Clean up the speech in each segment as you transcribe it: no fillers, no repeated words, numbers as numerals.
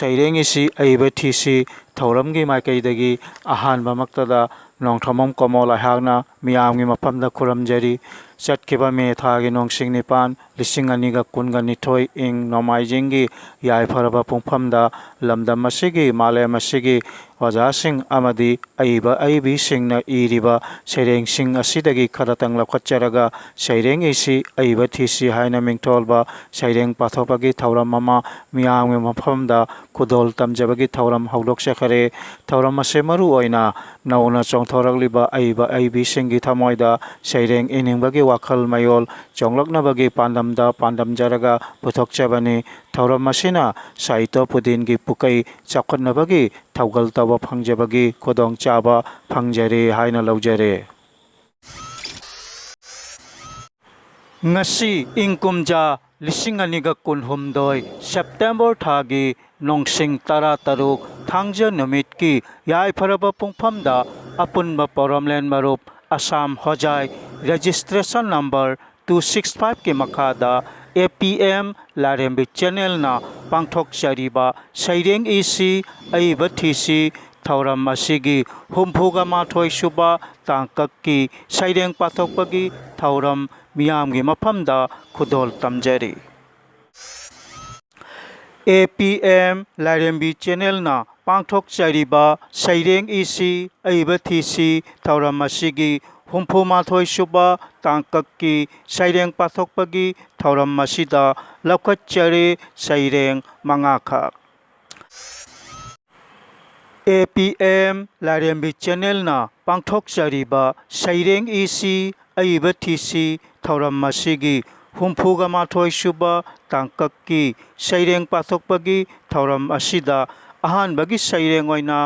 सैरेंग इसी अइब थीसी थौरमगी माइकैदगी अहानबमक्तदा नोंथमम कमल अहागना मियामगी मफमदा खुरमजरी चटखिबा मे थागी नोंसिंग निपान लिसिंग अनिगा कुनगा निथोय इंग नोमाइजिंगी याइफरबा पुंफमदा लमदम असिगी मालेम असिगी ओजासिंग अमदी अइब अइबिसिंगना इरिबा सैरेंगसिंग असिदगी खरतंग लखचरगा सैरेंग इसी अइब थीसी हाइना मिंगथोलबा सैरेंग पाथोपगी थौरम अमा मियामगी मफमदा खुदोल तमजबगी थौरम हौदोकचखरे थौरम असे मरु ओइना नौना चोंथोरगलिबा अइब अइबिसिंगी थमोइदा सैरेंग इनिंगबगी वाखल मयोल चोंगलकनबगी पांडमदा पांडमजरगा पुथोकचबनी थौरम असिना साहित्य पुदिनगी पुकै चाखनबगी थौगल तब फंगजबगी खुदोंग चाबा फंगजरे हाइना लौजरे ngasi ingkumja lising aniga kunhumdoi September thagi nongsing tara taruk thangja numit ki yai pharaba pungphamda apunba poromlen marup Assam Hojai registration number 265 ki makhada APM Larembi channel na pangthok chariba saireng isi aiba thisi thauram asigi humpuga mathoi suba tangkak ki saireng pathokpagi thauram मियामगी मफमदा खुदोल तमजरी APM लाइरेंबी channel ना पांथोक चरीबा सैरेंग इसी अइब thesis थौरम असिगी हुम्फु माथोय सुबा तांकक की सैरेंग पाथोकपगी थौरम असिदा लखचरे सैरेंग मंगाखक APM लाइरेंबी चैनल ना पांथोक चरीबा सैरेंग इसी अइब थीसी थौरम असिगी हुम्फुगा माथोय सुबा तांकक की सैरेंग पाथोकपगी थौरम असिदा अहानबगी सैरेंग ओइना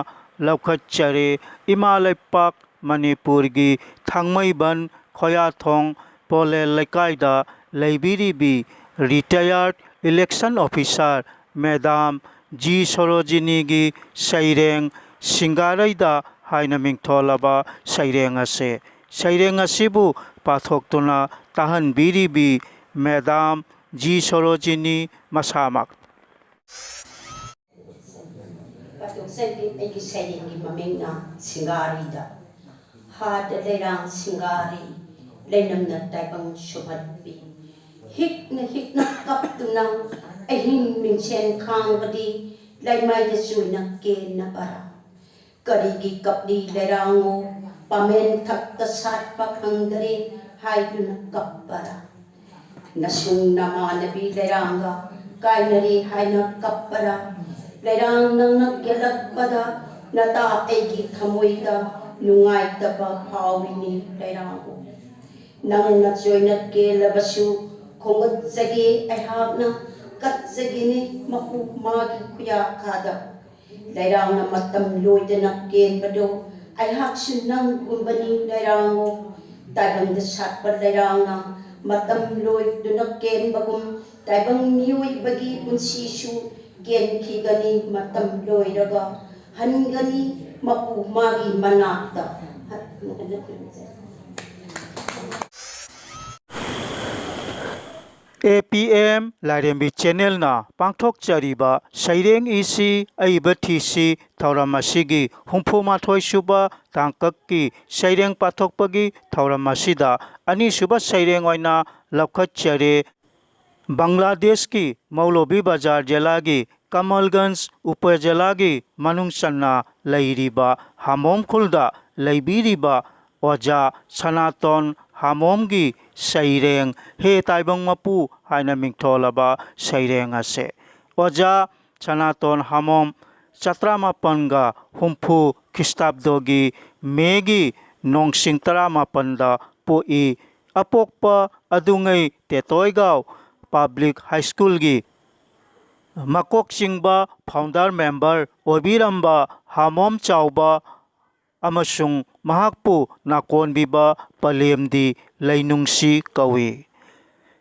लौखचरे इमा लैपाक मणिपुरगी थांगमैबन खोयाथोंग पोले लैकायदा लैबिरिबी रिटायर्ड इलेक्शन ऑफिसर मैडम जी सरोजिनीगी सैरेंग सिंगारैदा हाइना मिंगथोलबा सैरेंग असे सैरेंग असिबु पाथोक्तुना ताहनबिरिबी मैडम जी सरोजिनी मसामक पाथोक्सैबी एगी सैरेंगी ममिंगना सिंगारीदा हाद लेरांग सिंगारी लेनमना ताइबंग शुभतबी हिकना कपतुना अहिंग मिंगसेन खांगबदी लैमाइदा सुइना केना बरा करीगी कपली लेरांगो पामेन थक्ता साटपा खंगरे हाइदुना कपरा नसुंग नमानबी लेरांगा काइनरी हाइना कपरा लेरांग नंगना गेलकपदा नता एगी थमोइदा नुंगाइतबा फाविनी लेरांगो नंगना जोइना गेलबसु खोंगतजगे अहागना कतजगिनी मकु मागी खुया खादा लेरांगना मतम लोइदना केनबदो अहागसु नंगुंबनी लेरांगो ताइबंग साटपा लेरांगना मतम लोइदुना केनबगुम ताइबंग मियोइबगी पुंसीसु केनखिगनी मतम लोइरगा हनगनी मकु मागी मनाक्ता APM लाइरेंबी चैनल ना पांथोक चरीबा सैरेंग इसी अइब थीसी थौरम असिगी हुम्फु माथोय सुबा तांकक की सैरेंग पाथोकपगी थौरम असिदा अनिसुबा सैरेंग ओइना लखचरे बांग्लादेश की मौलवी बाजार जिला की कमलगंज उपजिला की मनुंगसन्ना लैरिबा हामोम खुलदा लैबिरिबा ओजा सनातन हामोमगी सैरेंग हे ताइबंग मपु हाइना मिंगथोलबा सैरेंग असे ओजा सनातन हामोम चत्रामापनगा हुम्फु खिस्ताब्दोगी मेगी नोंसिंग तरामापनदा पोई अपोक्पा अदुंगै तेतोयगाव पब्लिक हाई स्कूल की मकोक चिंगबा फाउंडर मेंबर ओबिरंबा हामोम चावबा अमसुंग महाकपु नाकोनबिबा पलेमदी लैनुंगसी कवी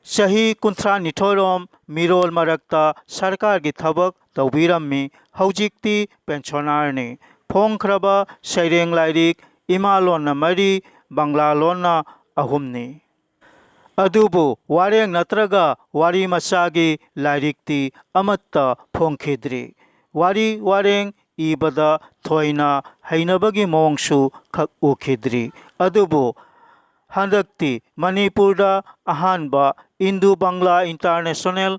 सही कुंथ्रा निथोरम मिरोल मरक्ता सरकार की थबक तौबिरम्मी हौजिक्ति पेंशनरनी फोंख्रबा सैरेंग लाइरिक इमालोना मरी बांग्लालोना अहुमनी अदुबु वारेंग नत्रगा वारी मसागी लाइरिक्ति अमत्ता फोंखिद्री wari wareng ibada thoina hainabagi mawngsu khak ukhidri adubu handakti Manipurda ahanba Indo Bangla International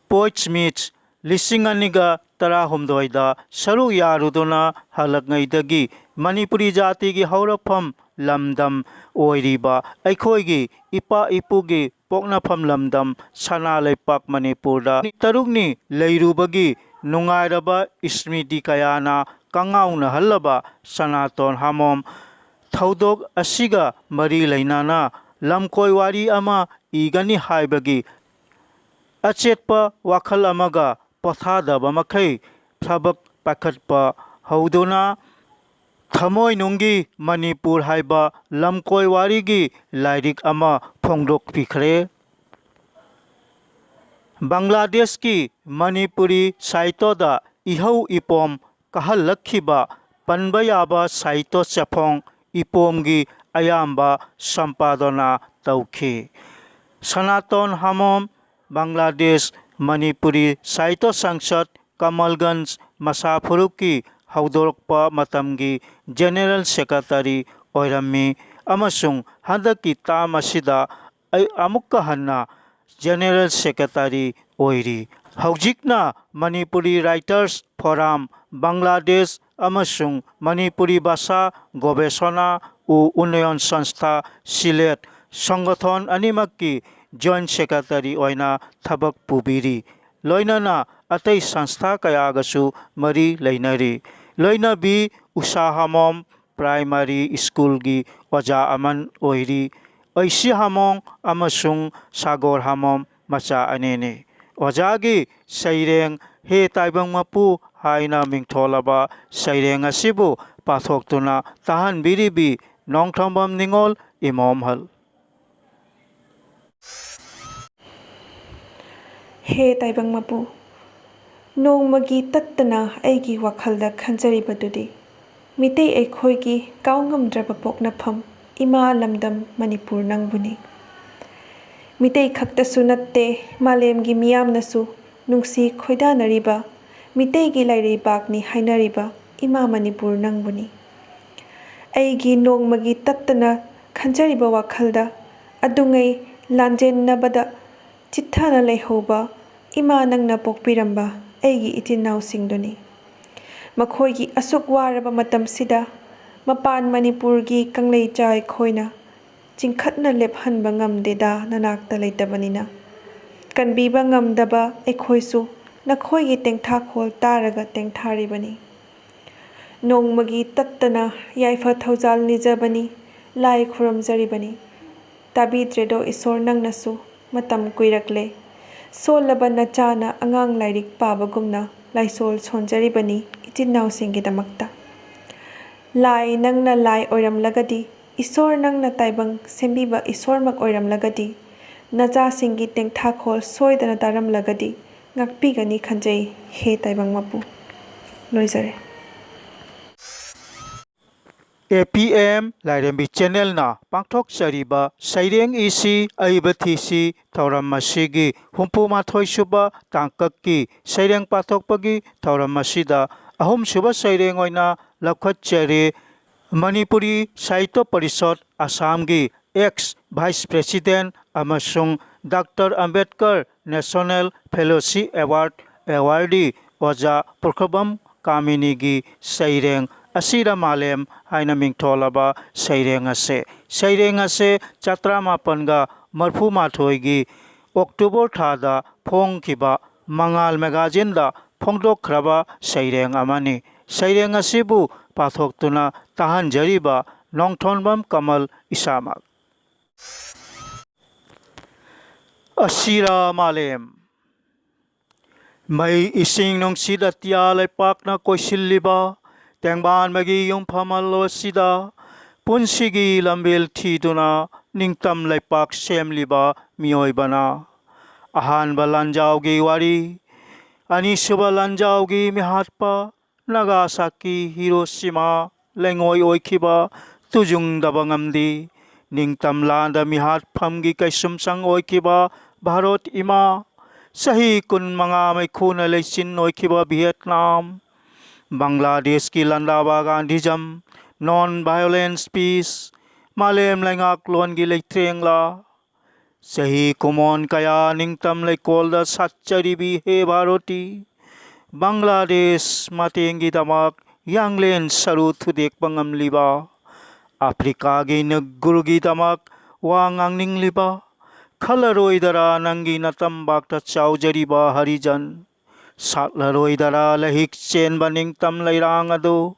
Poets Meet ꯂꯤꯁꯤꯡ ꯑꯅꯤꯒ ꯇꯔꯥꯍꯨꯝꯗꯣꯏꯗ ꯁꯔꯨꯛ ꯌꯥꯔꯨꯗꯨꯅ ꯍꯜꯂꯛꯉꯩꯗꯒꯤ ꯃꯅꯤꯄꯨꯔꯤ ꯖꯥꯇꯤꯒꯤ ꯍꯧꯔꯛꯐꯝ ꯂꯝꯗꯝ ꯑꯣꯏꯔꯤꯕ ꯑꯩꯈꯣꯏꯒꯤ ꯏꯄꯥ ꯏꯄꯨꯒꯤ ꯄꯣꯛꯅꯐꯝ ꯂꯝꯗꯝ ꯁꯅꯥ ꯂꯩꯄꯥꯛ ꯃꯅꯤꯄꯨꯔꯗ ꯇꯔꯨꯛꯅꯤ ꯂꯩꯔꯨꯕꯒꯤ ꯅꯨꯡꯉꯥꯏꯔꯕ ꯁ꯭ꯃ꯭ꯔꯤꯇꯤ ꯀꯌꯥꯅ ꯀꯪꯉꯥꯎꯅꯍꯜꯂꯕ ꯁꯅꯥꯇꯣꯟ ꯍꯥꯃꯣꯝ ꯊꯧꯗꯣꯛ ꯑꯁꯤꯒ ꯃꯔꯤ ꯂꯩꯅꯅ ꯂꯝꯀꯣꯏ ꯋꯥꯔꯤ ꯑꯃ ꯏꯒꯅꯤ ꯍꯥꯏꯕꯒꯤ ꯑꯆꯦꯠꯄ ꯋꯥꯈꯜ ꯑꯃꯒ ꯄꯣꯊꯥꯗꯕ ꯃꯈꯩ ꯊꯕꯛ ꯄꯥꯏꯈꯠꯄ ꯍꯧꯗꯨꯅ ꯊꯃꯣꯏꯅꯨꯡꯒꯤ ꯃꯅꯤꯄꯨꯔ ꯍꯥꯏꯕ ꯂꯝꯀꯣꯏ ꯋꯥꯔꯤꯒꯤ ꯂꯥꯏꯔꯤꯛ ꯑꯃ ꯐꯣꯡꯗꯣꯛꯄꯤꯈ꯭ꯔꯦ꯫ ꯕꯪꯒ꯭ꯂꯥꯗꯦꯁꯀꯤ ꯃꯅꯤꯄꯨꯔꯤ ꯁꯥꯍꯤꯇ꯭ꯌꯗ ꯏꯍꯧ ꯏꯄꯣꯝ ꯀꯥꯍꯜꯂꯛꯈꯤꯕ ꯄꯟꯕ ꯌꯥꯕ ꯁꯥꯍꯤꯇ꯭ꯌ ꯆꯦꯐꯣꯡ ꯏꯄꯣꯝꯒꯤ ꯑꯌꯥꯝꯕ ꯁꯝꯄꯥꯗꯅ ꯇꯧꯈꯤ꯫ ꯁꯅꯥꯇꯣꯟ ꯍꯥꯃꯣꯝ ꯕꯪꯒ꯭ꯂꯥꯗꯦꯁ ꯃꯅꯤꯄꯨꯔꯤ ꯁꯥꯍꯤꯇ꯭ꯌ ꯁꯪꯁꯠ ꯀꯃꯜꯒꯟꯖ ꯃꯁꯥ ꯐꯨꯔꯨꯞꯀꯤ ꯍꯧꯗꯣꯔꯛꯄ ꯃꯇꯝꯒꯤ ꯖꯦꯅꯔꯦꯜ ꯁꯦꯀ꯭ꯔꯦꯇꯔꯤ ꯑꯣꯏꯔꯝꯃꯤ ꯑꯃꯁꯨꯡ ꯍꯟꯗꯛꯀꯤ ꯇꯥꯝ ꯑꯁꯤꯗ ꯑꯃꯨꯛꯀ ꯍꯟꯅ ꯖꯦꯅꯔꯦꯜ ꯁꯦꯀ꯭ꯔꯦꯇꯔꯤ ꯑꯣꯏꯔꯤ꯫ ꯍꯧꯖꯤꯛꯅ ꯃꯅꯤꯄꯨꯔꯤ ꯔꯥꯏꯇꯔꯁ ꯐꯣꯔꯝ ꯕꯪꯒ꯭ꯂꯥꯗꯦꯁ ꯑꯃꯁꯨꯡ ꯃꯅꯤꯄꯨꯔꯤ ꯚꯥꯁꯥ ꯒꯣꯕꯦꯁꯅꯥ उन्नयन संस्था सिलेट संगठन अनिमक्की जॉइंट सेक्रेटरी ओइना थबक पुबिरी लोइनना अतै संस्था कयागसु मरी लैनरी लोइनबी उषा हामोम प्राइमरी स्कूल की ओजा अमन ओइरी ऐसी हामोंग अमसुंग सागोर हामोम मचा अनेने ओजागी सैरेंग हे ताइबंग मपू हाइना मिंगथोलबा सैरेंग असिबु पाथोक्तुना ताहन बिरिबी नोंगथोंबम निंगोल इमोमहल। हे ताइबंग मपू नोंमगी तत्तना अैगी वखलदा खंजरिबदुदी मितै अैखोइगी काउंगमद्रब पोकनफम इमा लमदम मणिपुर नंगबुनी मितै खक्तसु नत्ते मालेमगी मियामनसु नुंगसी खोइदानरिबा मितैगी लाइरेबागनी हाइनरिबा इमा मणिपुर नंगबुनी अैगी नोंमगी तत्तना खंजरिबा वखलदा अदुंगै लांजेन्नबदा चित्थाना लेहौबा इमा नंगना पोकपिरंबा अैगी इचिनाउसिंगदुनी मखोइगी असुक वारबा मतमसिदा मपान मणिपुरगी कंगलैचाय खोइना चिंखतना लेपहनबा ngamdeda ननाक्ता लैतबनिना कनबीबा ngamdaba अैखोइसु नखोइगी तेंथाखोल तारगा तेंथारिबनी नोंमगी तत्तना याइफा थौजाल निजबनी लाई खुरमजरिबनी ताबीद्रेदो ईश्वर नंगनसु मतम कुइरकले सोलबा नचाना अंगांग लाइरिक पाबगुमना लाइसोल सोनजरिबनी इचिनाउसिंगीदमक्ता लाई नंगना लाई ओइरमलगदी ईश्वर नंगना ताइबंग सेंबीबा ईश्वरमक ओइरमलगदी नचासिंगी तेंथाखोल सोइदना तारमलगदी ngakpigani khanjai हे ताइबंग मपू लोइजरे। APM लाइरेंबी चैनल ना पांथोक चरीबा सैरेंग इसी अइबथीसी थौरम मसीगी हुंपू माथोई सुबा तांकक की सैरेंग पाथोकपगी थौरम मसीदा अहुम सुबा सैरेंग ओइना लखतचरे मणिपुरी साहित्य परिषद आसाम की एक्स वाइस प्रेसिडेंट अमसुंग doctor Ambedkar national fellowship award awardee ओजा पुरखबम कामिनी की सैरेंग असीरा मालेम हाइना मिंगथोलबा सैरेंग असे चत्रा मापनगा मरफू माथोइगी अक्टूबर थादा फोंगखिबा मंगाल मैगजीन दा फोंदोखरबा सैरेंग अमानी सैरेंग असिबु पाथोक्तुना ताहनजरिबा नोंगथोनबम कमल इसामक असीरा मालेम मई इसिंग नुंगसिद अतिया लैपाकना कोइसिल्लिबा तेंबान मगी युमफमलोसिदा पुंसिगी लंबेल थीदुना निंगतम लैपाक सेमलिबा मियोइबना अहानबा लांजावगी वारी अनिसुबा लांजावगी मिहाटपा नागासाकी हिरोशिमा लेंगोय ओइखिबा तुजुंगदबा ngamdi निंगतम लांदा मिहाटफमगी कैसुमसंग ओइखिबा भारत इमा Sahi kun mga may kuna laysin noy kiba Vietnam, Bangladesh ki landaba Gandhism, non-violence peace, malem langak lon gi laytreng la. Sahi kumon kaya ningtam lay kolda satchari bi he Bharoti, Bangladesh matengi damak yanglen saru thudek bangam liba, Afrika gi naggurugi damak wangang ning liba, Kalaroidara nangi natambak ta chaujariba harijan, Satlaroidara lahik chen baning tam lairang ado,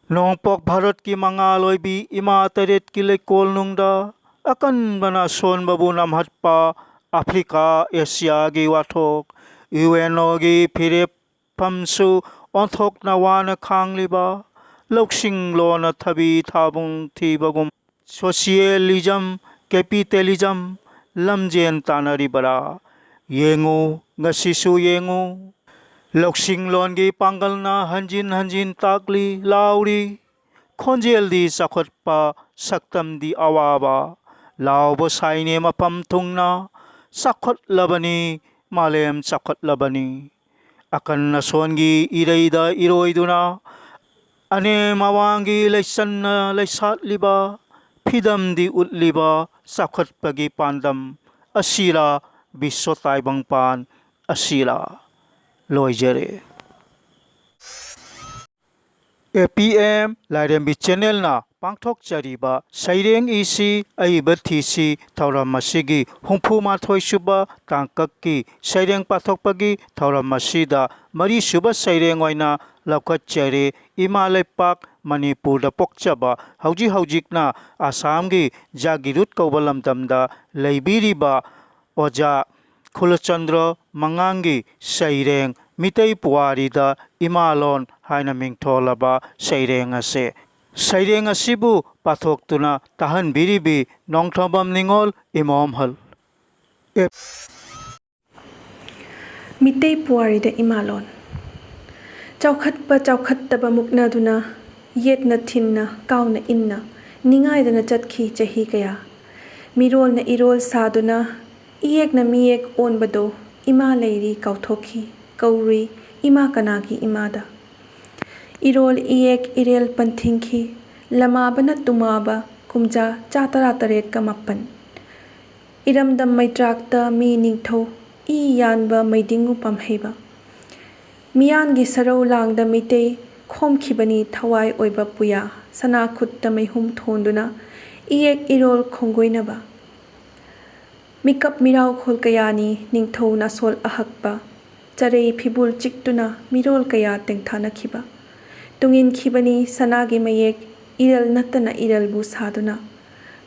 Nongpok Bharat ki mga loibi ima taret ki lekol nungda, akan bana son babu namhat pa Afrika Asia gi wathok, UNO gi phirep pamsu onthok na wana khang liba, Loksing lo na thabi thabung thibagum, Socialism, Capitalism, lamjen tanaribara, yengu ngasisu yengu, Loksing lon gi panggal na hanjin takli lauri, Khonjel di sakhot pa saktam di awaba, Lao saine mapam tungna, sakhot labani, malem sakhot labani, Akan nason gi iraida iroiduna, ane mawangi laysan na laysat liba, Pidam di utliba sakhot pagi pandam, asila biso taibang pan, asila loijere. APM Lairembi channel na pangthok chariba saireng isi aiba thisi thauram masigi hungphu mathoi suba tangkak ki saireng pathokpagi thauram masida mari suba saireng oina laukat chare Imalaipak Manipur da pokchaba haujikna Assam gi Jagirut kaubalam damda leibiriba Oja Khulachandra Mangangi saireng Mitei Puari da Imalon haina mingtholaba saireng ase. Saireng asibu pathoktuna tahan biribi nongthobam ningol imom hal. Mitei Puarida Imalon Chaukhattaba muknaduna yetna thinna kauna inna ningaidana chatki chahi kaya mirolna irol saduna iyekna miyek onbado ima leiri kauthoki kauri ima kanaki imada irol iyek irel panthingki lamabana tumaba kumja chatara taret kamapan iramdam maitrakta mi ningtho I yanba maidingu pamheba miyangi sarau langda mitei khomkhibani thawai oiba puya sana khutta maihum thonduna iyek irol khongoinaba mikap mirau kholkayani ningtho nasol ahakba charei phibul chiktuna mirol kaya tengthana khiba tungin khibani sanagi mayek iral natana iral bu saduna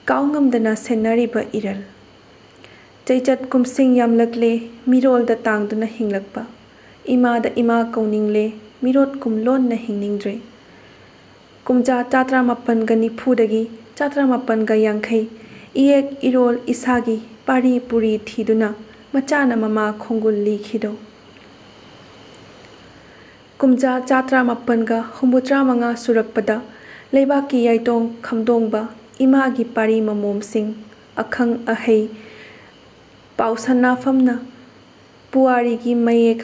kaungamdana senariba iral Chaichat kumsing yamlakle mirol da tangduna hinglakpa ima da ima kauningle mirot kumlon na hingningdre kumja chatra mapan ga nifudagi chatra mapan ga yangkhai iyek irol isagi pari puri thiduna machana mama khongul likhido kumja chatra mapan ga humbutra manga surakpada leibaki yaitong khamdongba ima gi pari mamom sing akhang ahei Pausana famna puari gi mayek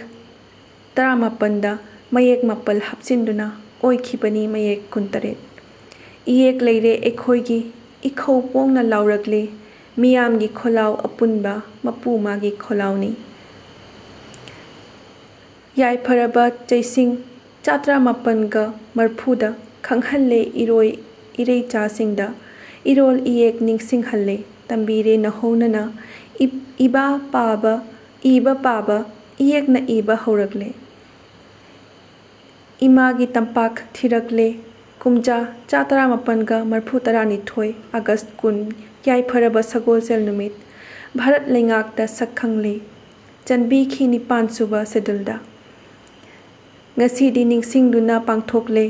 taramapanda mayek mapal hapsinduna oikhibani mayek kuntaret iyek leire ekhoi gi ikhau pongna laurakle miyam gi kholau apunba mapu magi kholauni yai pharaba chaising chatra mapanga marphuda khanghalle iroi irei cha singda irol iyek ningsing halle tambire na honana iba paba iyek na iba horakle imagi tampak thirakle kumja chatara mapanga marphu tarani thoi August kun yai pharaba sagol sel numit Bharat lengak da sakhangle chanbi khi nipan suba sedulda ngasi di ningsingduna pangthokle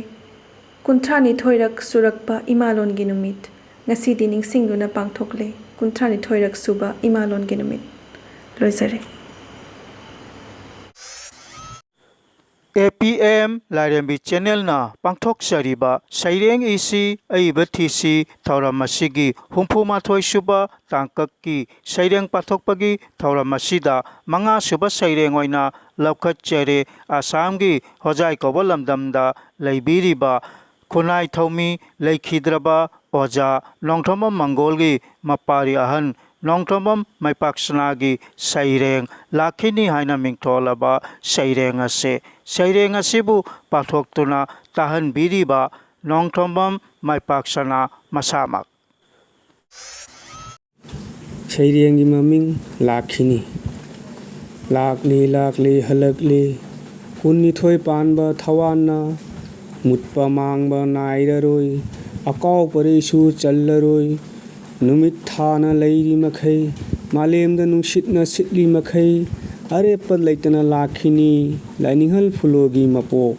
kunthani thoirak surakpa imalon gi numit ngasi di ningsingduna pangthokle kuntrani thoirak suba imalon genumit loisare APM Lairembi Channel na Pangthok Sariba Saireng isi Aiba Thisi Thauramashigi Humpumathoi Suba Tangkaki Saireng Pathokpagi Thauramashida Manga Suba Saireng Oina Laukat Chere Asamgi Hojai Kobalamdamda Laibiriba Kunai Thomi Laikhidraba Oja Nongthomam Mangolgi Mapari Ahan Nongthomam Maipaksanagi Saireng Lakhini Haina Mingtholaba Saireng ase Saireng asibu pathoktuna tahan biriba Nongthomam Maipaksana Masamak Sairenggi maming Lakhini Lakli halakli Kunnithoi panba thawana Mutpa mangba nairaroi Akau parisu challaroi Numit thana lairi makai Malemda nungsitna sitli makai Arepad laitana Lakhini Laininghal Phulogi mapok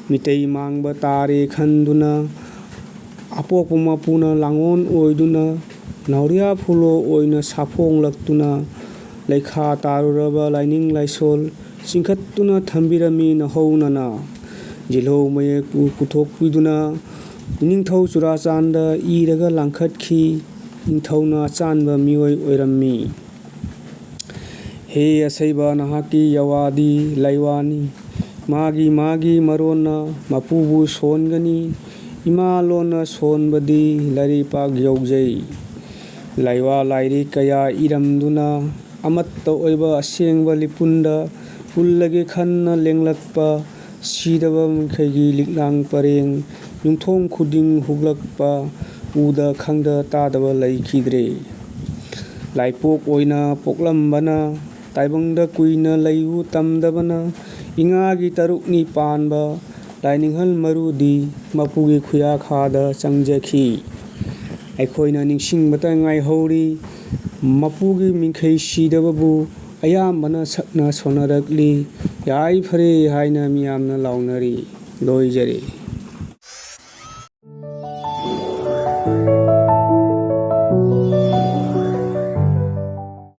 Mitei mangba tare khanduna Apokpa mapuna langon oiduna Nauria Phulo oina saphong laktuna Laikha taruraba laining laisol Singkhattuna thambirami nahounana Jilho mayeku puthokpiduna Ningthau Churachanda iraga langkhatkhi Ningthauna chanba mioi oirammi He asaiba nahaki yawadi laiwani Magi marona mapubu songani Ima lona sonbadi laripak yaujai Laiwa lairi kaya iramduna Amatta oiba asengba lipunda Pullage khanna lenglakpa Sidaba mkhaigi liklang pareng Yungthong khuding huglakpa Uda khangda tadaba laikhidre Laipok oina poklambana Taibangda kuina layu tamdabana Ingagi tarukni panba Laininghal marudi Mapugi khuya khada changjakhi Aikhoina ningsingbata ngai hauri Mapugi mingkhai sidababu Ayambana sakna sonarakli Yai phare haina miyamna launari Loijare